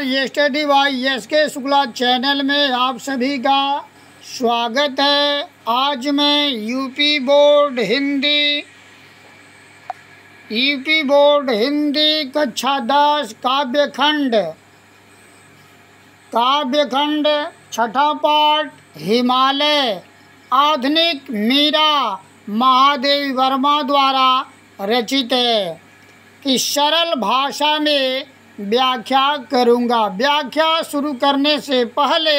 नमस्कार। Study bye SK. Shukla channel में आप सभी का स्वागत है। आज मैं यूपी बोर्ड हिंदी कक्षा 10 काव्यखंड छठा पाठ हिमालय आधुनिक मीरा महादेवी वर्मा द्वारा रचित है कि सरल भाषा में व्याख्या करूँगा। व्याख्या शुरू करने से पहले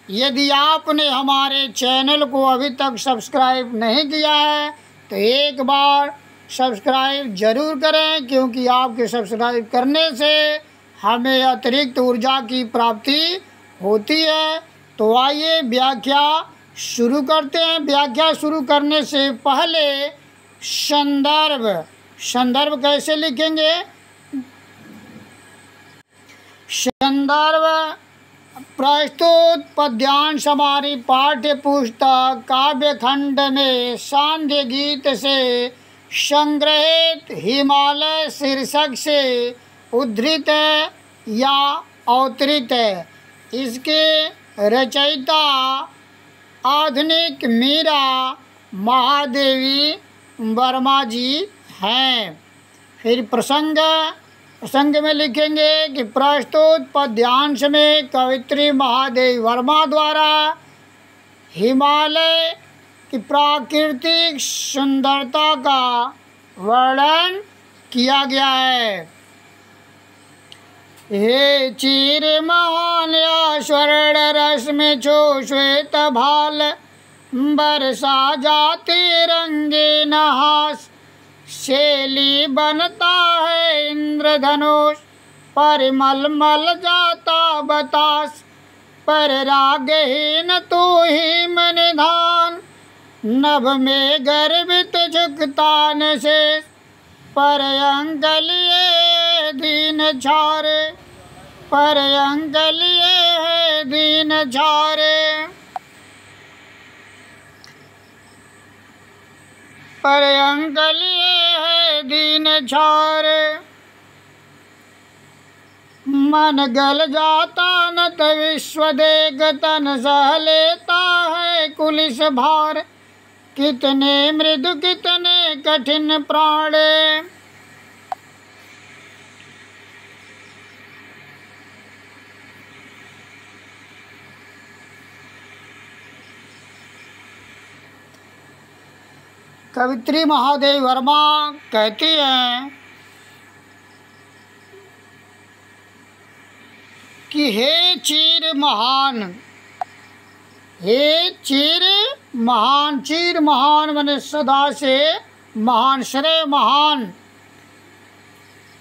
यदि आपने हमारे चैनल को अभी तक सब्सक्राइब नहीं किया है तो एक बार सब्सक्राइब ज़रूर करें, क्योंकि आपके सब्सक्राइब करने से हमें अतिरिक्त ऊर्जा की प्राप्ति होती है। तो आइए व्याख्या शुरू करते हैं। व्याख्या शुरू करने से पहले संदर्भ कैसे लिखेंगे? संदर्भ प्रस्तुत पद्यांश हमारी पाठ्य पुस्तक काव्यखंड में सांध्य गीत से संग्रहित हिमालय शीर्षक से उद्धृत है या अवतरित है। इसके रचयिता आधुनिक मीरा महादेवी वर्मा जी हैं। फिर प्रसंग में लिखेंगे कि प्रस्तुत पद्यांश में कवित्री महादेवी वर्मा द्वारा हिमालय की प्राकृतिक सुंदरता का वर्णन किया गया है। हे चीर महान या स्वर्ण रस में छो श्वेत भाल, बरसा जाती रंगे नहास, शैली बनता है इंद्रधनुष, परिमल मल जाता बतास, पर रागहीन तू ही मन धान, नभ में गर्वित झुकता न शेष, पर अंगलिए दीन झारे, पर अंगलिए दीन झारे, पर अंगलिए दीन झारे, मन गल जाता नत विश्व देख, तन सह लेता है कुलिस भार, कितने मृदु कितने कठिन प्राणे, कवित्री महादेवी वर्मा कहती हैं कि हे चीर महान, हे चीर महान, चीर महान माने सदा से महान, श्रेय महान।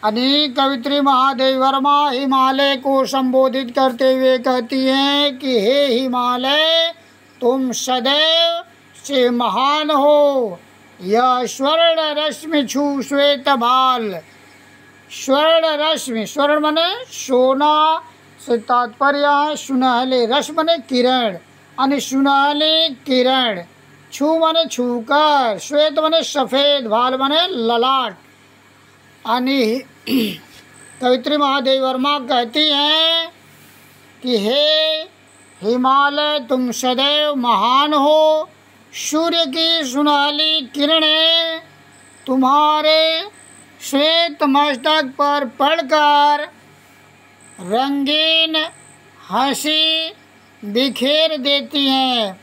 कवित्री महादेवी वर्मा हिमालय को संबोधित करते हुए कहती हैं कि हे हिमालय, तुम सदैव से महान हो। यह स्वर्ण रश्मि छू श्वेत भाल, स्वर्ण रश्मि, स्वर्ण माने सोना से तात्पर्य है सुनहले, रस माने किरण, यानी सुनहली किरण, छू माने छूकर, श्वेत माने सफ़ेद, भाल माने ललाट। यानी कवित्री महादेवी वर्मा कहती हैं कि हे हिमालय, तुम सदैव महान हो। सूर्य की सुनहली किरणें तुम्हारे श्वेत मस्तक पर पड़कर रंगीन हंसी बिखेर देती हैं।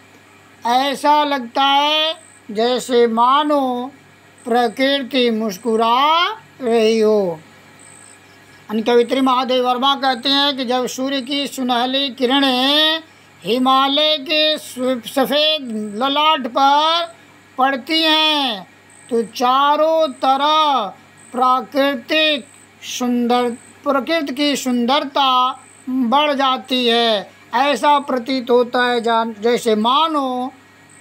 ऐसा लगता है जैसे मानो प्रकृति मुस्कुरा रही हो। कवित्री महादेवी वर्मा कहते हैं कि जब सूर्य की सुनहली किरणें हिमालय के सफ़ेद ललाट पर पड़ती हैं तो चारों तरफ प्रकृति की सुंदरता बढ़ जाती है। ऐसा प्रतीत होता है जैसे मानो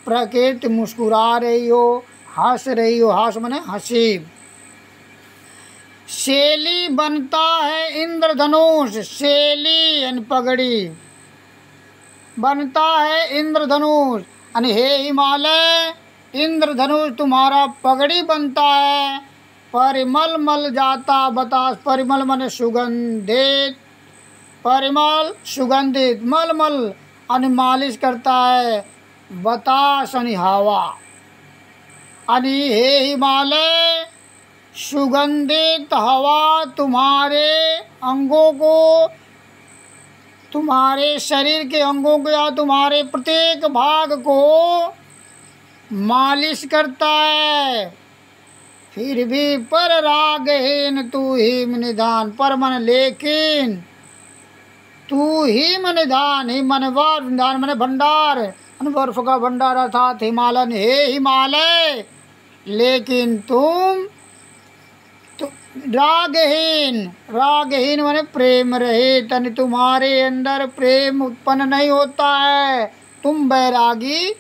प्रकृति मुस्कुरा रही हो, हंस रही हो। हंस माने हंसी। शैली बनता है इंद्रधनुष, शैली यानी पगड़ी, बनता है इंद्रधनुष, यानी हे हिमालय, इंद्रधनुष तुम्हारा पगड़ी बनता है। परिमल मल जाता बतास, परिमल माने सुगंधित, परिमल सुगंधित, मलमल अनि मालिश करता है बतास अनि हवा। अनि हे हिमालय, सुगंधित हवा तुम्हारे अंगों को, तुम्हारे शरीर के अंगों को या तुम्हारे प्रत्येक भाग को मालिश करता है। फिर भी पर रागहीन तू ही निधान, पर मन लेकिन तू ही निधान, ही मन निधान मन भंडार, बर्फ का भंडार अर्थात हिमालय। हे हिमालय, लेकिन तुम रागहीन, रागहीन माने प्रेम रहित, यानी तुम्हारे अंदर प्रेम उत्पन्न नहीं होता है। तुम बैरागी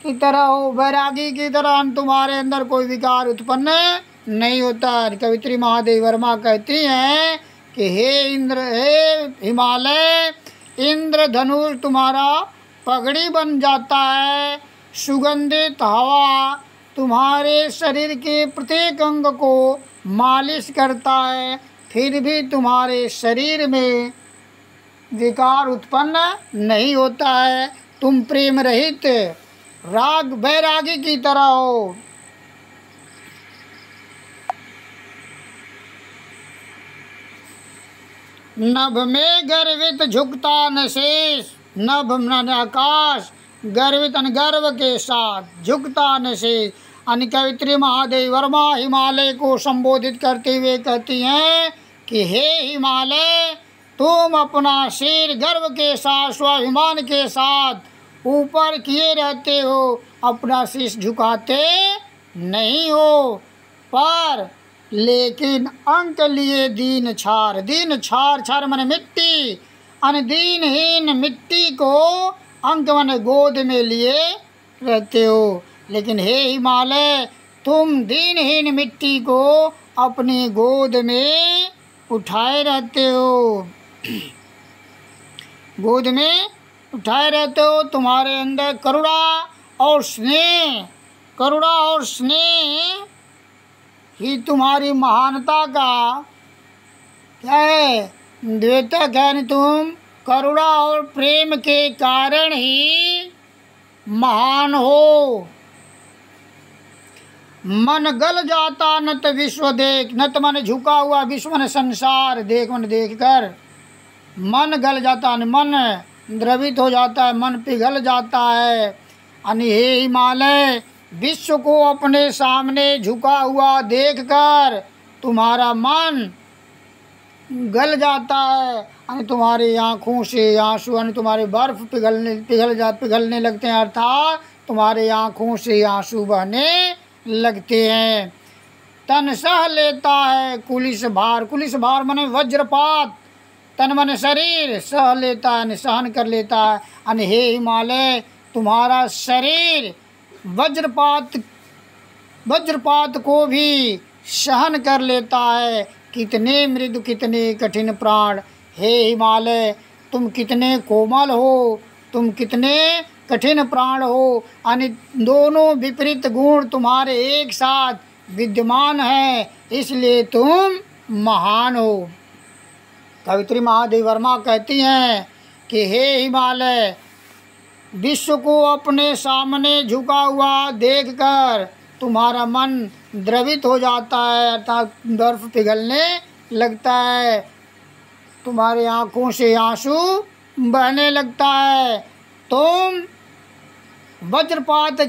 की तरह हो, बैरागी की तरह तुम्हारे अंदर कोई विकार उत्पन्न नहीं होता। कवित्री महादेवी वर्मा कहती हैं कि हे इंद्र, हे हिमालय, इंद्र धनुष तुम्हारा पगड़ी बन जाता है। सुगंधित हवा तुम्हारे शरीर के प्रत्येक अंग को मालिश करता है, फिर भी तुम्हारे शरीर में विकार उत्पन्न नहीं होता है। तुम प्रेम रहित राग बैरागी की तरह हो। नभ में गर्वित झुकता न शेष, नभ मन आकाश, गर्वित गर्व के साथ झुकता न शेष। अन्य कवित्री महादेवी वर्मा हिमालय को संबोधित करते हुए कहती हैं कि हे हिमालय, तुम अपना सिर गर्व के साथ, स्वाभिमान के साथ ऊपर किए रहते हो, अपना शीश झुकाते नहीं हो, पर लेकिन अंक लिए दीन छार, दीन छार, छार माने मिट्टी, अन दीनहीन मिट्टी को अंक माने गोद में लिए रहते हो। लेकिन हे हिमालय, तुम दीनहीन मिट्टी को अपनी गोद में उठाए रहते हो, गोद में उठाए रहते हो। तुम्हारे अंदर करुणा और स्नेह, करुणा और स्नेह ही तुम्हारी महानता का क्या है, द्योतक है। तुम करुणा और प्रेम के कारण ही महान हो। मन गल जाता नत विश्व देख, नत मन झुका हुआ, विश्व मन संसार, देख मन देख कर मन गल जाता, मन द्रवित हो जाता है, मन पिघल जाता है। अनि हे हिमालय, विश्व को अपने सामने झुका हुआ देखकर तुम्हारा मन गल जाता है। अनि तुम्हारी आँखों से आंसू, अनि तुम्हारे बर्फ पिघलने लगते हैं, अर्थात तुम्हारे आँखों से आंसू बहने लगते हैं। तन सह लेता है कुलिस भार, कुलिस भार माने वज्रपात, तन माने शरीर, सह लेता है सहन कर लेता है। अनि हे हिमालय, तुम्हारा शरीर वज्रपात को भी सहन कर लेता है। कितने मृदु, कितने कठिन प्राण, हे हिमालय, तुम कितने कोमल हो, तुम कितने कठिन प्राण हो। अनि दोनों विपरीत गुण तुम्हारे एक साथ विद्यमान है, इसलिए तुम महान हो। कवित्री महादेवी वर्मा कहती हैं कि हे हिमालय, विश्व को अपने सामने झुका हुआ देखकर तुम्हारा मन द्रवित हो जाता है, अर्थात बर्फ पिघलने लगता है, तुम्हारी आँखों से आंसू बहने लगता है। तुम वज्रपात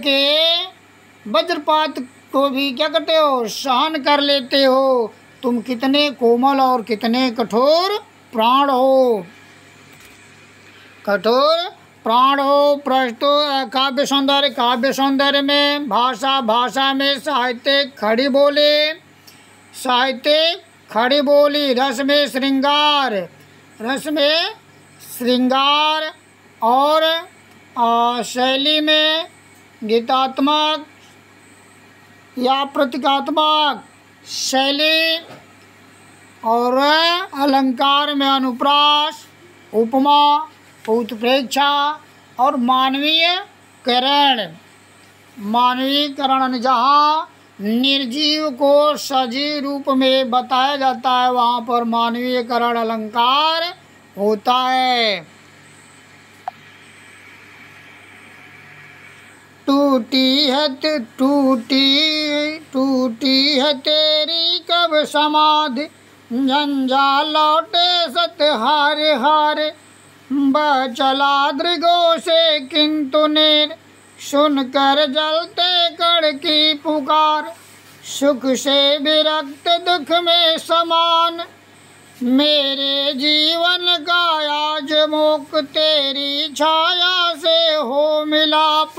को भी क्या करते हो, सहन कर लेते हो। तुम कितने कोमल और कितने कठोर प्राण हो, कठोर प्राण हो। प्रस्तुत काव्य सौंदर्य में भाषा में साहित्य खड़ी बोली, रस में श्रृंगार और शैली में गीतात्मक या प्रतीकात्मक शैली, और अलंकार में अनुप्रास, उपमा, उत्प्रेक्षा और मानवीकरण, जहाँ निर्जीव को सजीव रूप में बताया जाता है, वहाँ पर मानवीयकरण अलंकार होता है। टूटी है तेरी कब समाधि, जंजाल लौटे सत हार हार। चला दृगों से किंतु नीर, सुनकर जलते कण की पुकार। सुख से विरक्त दुख में समान, मेरे जीवन का आज मुख। तेरी छाया से हो मिलाप,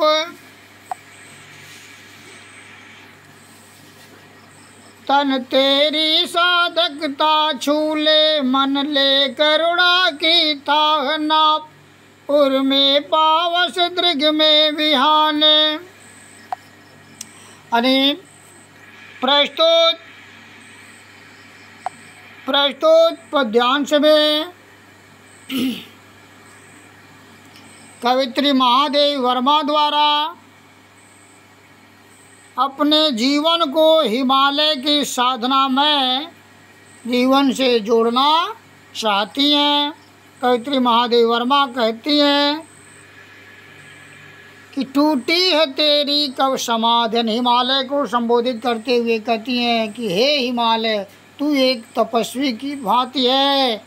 तन तेरी साधकता छूले। मन ले करुणा की ताह नाप, उर में पावस दृग में विहाने। अनि प्रस्तुत पद्यांश में कवित्री महादेवी वर्मा द्वारा अपने जीवन को हिमालय की साधना में जीवन से जोड़ना चाहती हैं। कवित्री महादेवी वर्मा कहती हैं कि टूटी है तेरी कब समाधि। हिमालय को संबोधित करते हुए कहती हैं कि हे हिमालय, तू एक तपस्वी की भांति है,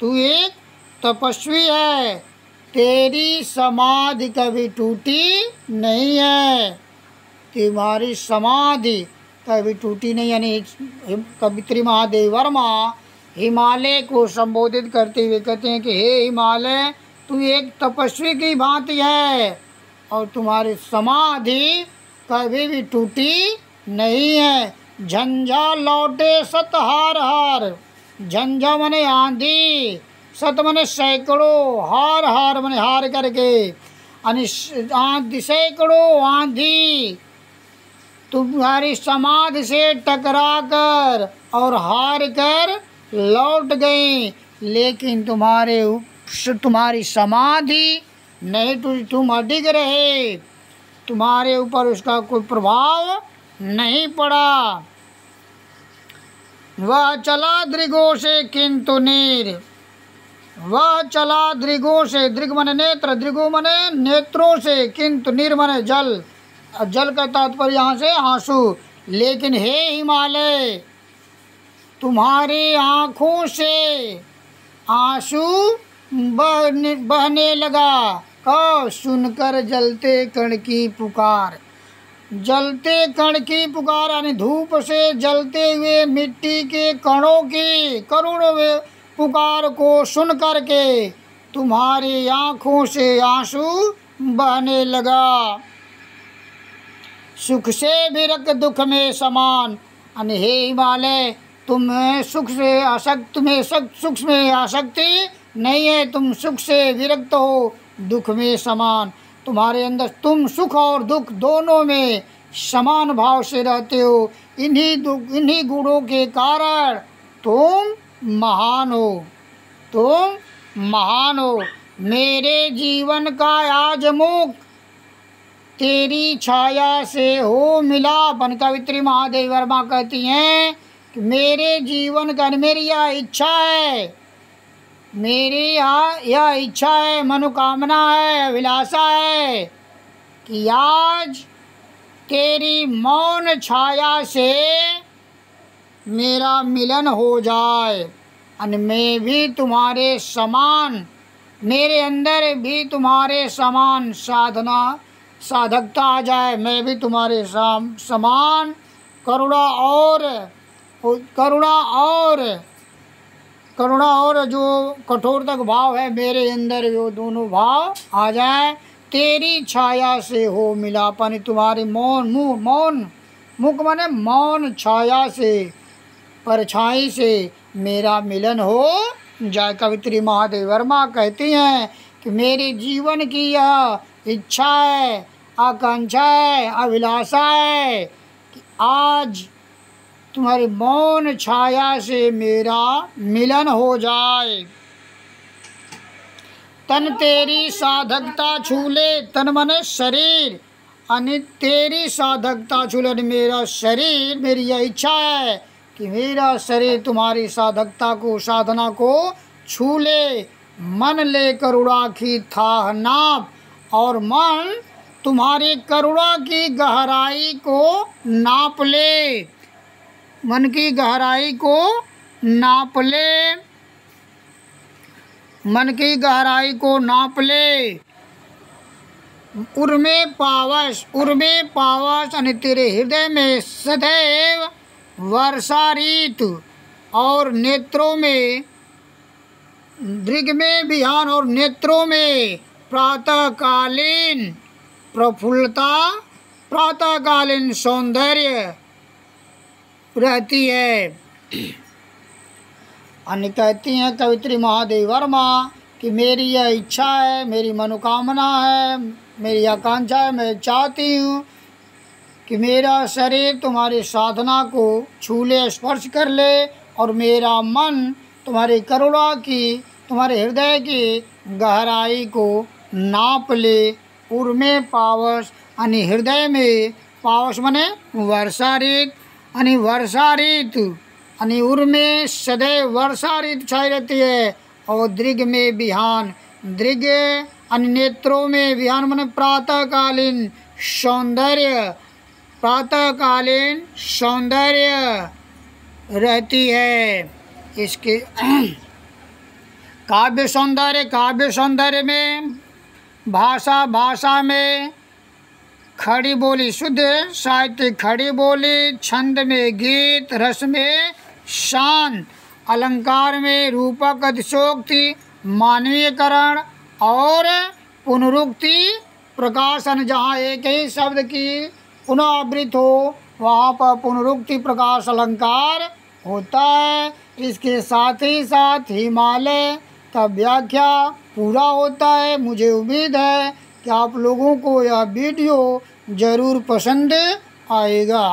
तू एक तपस्वी है, तेरी समाधि कभी टूटी नहीं है, तुम्हारी समाधि कभी टूटी नहीं। यानी कवित्री महादेवी वर्मा हिमालय को संबोधित करते हुए कहते हैं कि हे हिमालय, तू एक तपस्वी की भांति है और तुम्हारी समाधि कभी भी टूटी नहीं है। झंझा लौटे सत हार हार, झंझा मने आंधी, सत मने सैकड़ों, हार हार मने हार करके, आंधी सैकड़ों आंधी तुम्हारी समाधि से टकरा कर और हार कर लौट गई, लेकिन तुम्हारी समाधि नहीं टूटी, तुम अडिग रहे, तुम्हारे ऊपर उसका कोई प्रभाव नहीं पड़ा। वह चला दृगों से किंतु नीर, वह चला दृगों से, दृग मने नेत्र, दृगो मने नेत्रों से, किंतु नीर मने जल, जल का तात्पर्य यहाँ से आंसू। लेकिन हे हिमालय, तुम्हारी आँखों से आंसू बहने लगा। कब? सुनकर जलते कण की पुकार, जलते कण की पुकार यानी धूप से जलते हुए मिट्टी के कणों की करुण पुकार को सुन करके तुम्हारी आँखों से आंसू बहने लगा। सुख से विरक्त दुख में समान, यानी हे हिमालय, तुम्हें सुख में आसक्ति नहीं है, तुम सुख से विरक्त हो, दुख में समान। तुम्हारे अंदर तुम सुख और दुख दोनों में समान भाव से रहते हो। इन्हीं गुणों के कारण तुम महान हो, तुम महान हो। मेरे जीवन का आज मुख तेरी छाया से हो मिला। कवित्री महादेवी वर्मा कहती हैं कि मेरे जीवन का, मेरी यह इच्छा है, मेरी यह इच्छा है, मनोकामना है, अभिलाषा है कि आज तेरी मौन छाया से मेरा मिलन हो जाए और मैं भी तुम्हारे समान, मेरे अंदर भी तुम्हारे समान साधकता आ जाए, मैं भी तुम्हारे समान करुणा और जो कठोर तक भाव है मेरे अंदर, वो दोनों भाव आ जाए। तेरी छाया से हो मिलापन, तुम्हारी मौन मुख माने मौन छाया से, परछाई से मेरा मिलन हो जाए। कवित्री महादेवी वर्मा कहती हैं कि मेरे जीवन की यह इच्छा है, आकांक्षा है, अभिलाषा है कि आज तुम्हारी मौन छाया से मेरा मिलन हो जाए। तन तेरी साधकता छूले, तन मने शरीर, यानी तेरी साधकता छूले, मेरा शरीर, मेरी यह इच्छा है कि मेरा शरीर तुम्हारी साधकता को, साधना को छू ले, मन ले करुणा की थाह नाप, और मन तुम्हारी करुणा की गहराई को नाप ले, मन की गहराई को नाप ले, मन की गहराई को नाप ले। उर्मे पावस, उर्मे पावस यानी तेरे हृदय में सदैव वर्षा ऋतु, और नेत्रों में दृग में बिहान, और नेत्रों में प्रातःकालीन प्रफुल्लता, प्रातःकालीन सौंदर्य रहती है। अन्य कहती हैं कवित्री महादेवी वर्मा कि मेरी यह इच्छा है, मेरी मनोकामना है, मेरी आकांक्षा है, मैं चाहती हूँ कि मेरा शरीर तुम्हारी साधना को छू ले, स्पर्श कर ले, और मेरा मन तुम्हारी करुणा की, तुम्हारे हृदय की गहराई को नाप ले। उर्मे पावस यानी हृदय में, पावस माने वर्षा ऋतु, यानी वर्षा ऋतु, यानी उर्मे सदैव वर्षा ऋतु छाई रहती है, और दृग में बिहान, दृग यानी नेत्रों में, बिहान माने प्रातःकालीन सौंदर्य, प्रातःकालीन सौंदर्य रहती है। इसके काव्य सौंदर्य, काव्य सौंदर्य में भाषा, भाषा में खड़ी बोली शुद्ध साहित्य, खड़ी बोली, छंद में गीत, रस में शांत, अलंकार में रूपक अतिशोक्ति, मानवीयकरण और पुनरुक्ति प्रकाशन। जहाँ एक ही शब्द की पुनरावृत्ति हो वहाँ पर पुनरुक्ति प्रकाश अलंकार होता है। इसके साथ ही साथ हिमालय का व्याख्या पूरा होता है। मुझे उम्मीद है कि आप लोगों को यह वीडियो ज़रूर पसंद आएगा।